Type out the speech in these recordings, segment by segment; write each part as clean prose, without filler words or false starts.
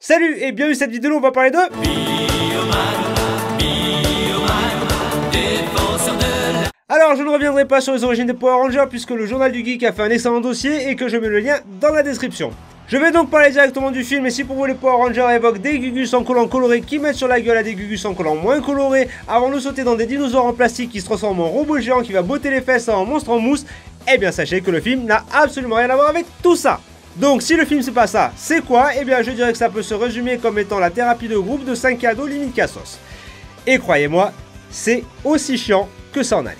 Salut et bienvenue dans cette vidéo, on va parler de... Alors je ne reviendrai pas sur les origines des Power Rangers puisque le journal du geek a fait un excellent dossier et que je mets le lien dans la description. Je vais donc parler directement du film et si pour vous les Power Rangers évoquent des Gugus en collant colorés qui mettent sur la gueule à des Gugus en collant moins colorés avant de sauter dans des dinosaures en plastique qui se transforment en robots géants qui va botter les fesses en monstre en mousse, eh bien sachez que le film n'a absolument rien à voir avec tout ça. Donc si le film c'est pas ça, c'est quoi? Eh bien je dirais que ça peut se résumer comme étant la thérapie de groupe de 5 cadeaux limite cassos. Et croyez-moi, c'est aussi chiant que ça en a l'air.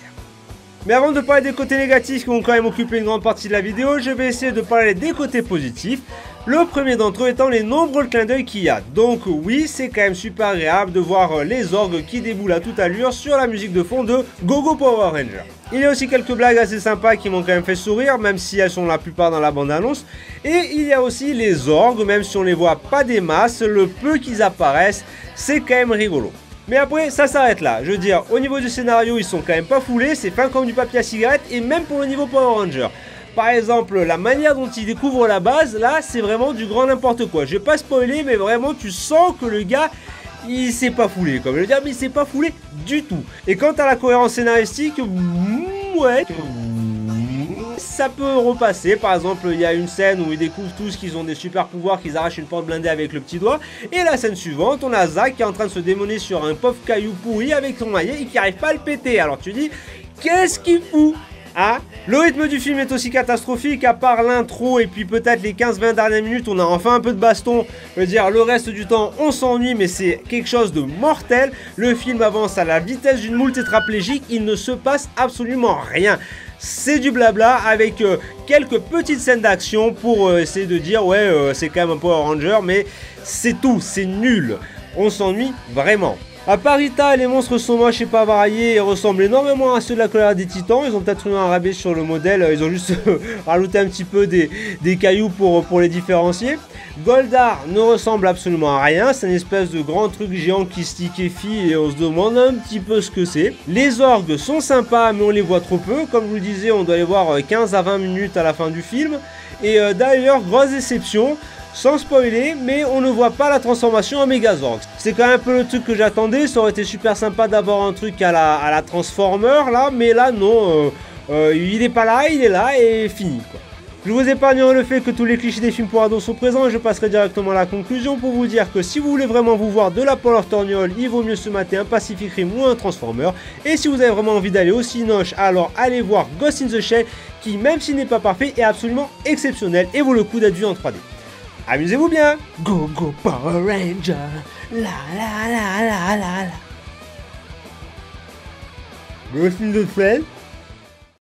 Mais avant de parler des côtés négatifs qui vont quand même occuper une grande partie de la vidéo, je vais essayer de parler des côtés positifs. Le premier d'entre eux étant les nombreux clins d'œil qu'il y a. Donc oui, c'est quand même super agréable de voir les orgues qui déboulent à toute allure sur la musique de fond de Go Go Power Ranger. Il y a aussi quelques blagues assez sympas qui m'ont quand même fait sourire, même si elles sont la plupart dans la bande-annonce. Et il y a aussi les orgues, même si on les voit pas des masses, le peu qu'ils apparaissent, c'est quand même rigolo. Mais après, ça s'arrête là. Je veux dire, au niveau du scénario, ils sont quand même pas foulés, c'est fin comme du papier à cigarette, et même pour le niveau Power Ranger. Par exemple, la manière dont ils découvrent la base, là, c'est vraiment du grand n'importe quoi. Je vais pas spoiler, mais vraiment, tu sens que le gars, il s'est pas foulé. Comme je veux dire, mais il s'est pas foulé du tout. Et quant à la cohérence scénaristique, ouais... ça peut repasser. Par exemple, il y a une scène où ils découvrent tous qu'ils ont des super pouvoirs, qu'ils arrachent une porte blindée avec le petit doigt. Et la scène suivante, on a Zach qui est en train de se démoner sur un pauvre caillou pourri avec son maillet et qui arrive pas à le péter. Alors tu dis, qu'est-ce qu'il fout? Ah, le rythme du film est aussi catastrophique, à part l'intro et puis peut-être les 15-20 dernières minutes, on a enfin un peu de baston. Je veux dire, le reste du temps, on s'ennuie, mais c'est quelque chose de mortel. Le film avance à la vitesse d'une moule tétraplégique, il ne se passe absolument rien. C'est du blabla avec quelques petites scènes d'action pour essayer de dire ouais c'est quand même un Power Ranger, mais c'est tout, c'est nul. On s'ennuie vraiment. À part Rita, les monstres sont moches et pas variés et ressemblent énormément à ceux de la colère des titans. Ils ont peut-être eu un rabais sur le modèle, ils ont juste rajouté un petit peu des cailloux pour les différencier. Goldar ne ressemble absolument à rien, c'est une espèce de grand truc géant qui se liquéfie et on se demande un petit peu ce que c'est. Les orgues sont sympas mais on les voit trop peu, comme je vous le disais on doit les voir 15 à 20 minutes à la fin du film. Et d'ailleurs, grosse déception, sans spoiler, mais on ne voit pas la transformation en Megazord. C'est quand même un peu le truc que j'attendais, ça aurait été super sympa d'avoir un truc à la Transformer là, mais là non, il est pas là, il est là et fini quoi. Je vous épargne le fait que tous les clichés des films pour ados sont présents et je passerai directement à la conclusion pour vous dire que si vous voulez vraiment vous voir de la Power Torgnole, il vaut mieux se mater un Pacific Rim ou un Transformer. Et si vous avez vraiment envie d'aller aussi noche, alors allez voir Ghost in the Shell qui, même s'il n'est pas parfait, est absolument exceptionnel et vaut le coup d'être vu en 3D. Amusez-vous bien. Go Go Power Ranger. La la la la la la. Ghost in the Shell.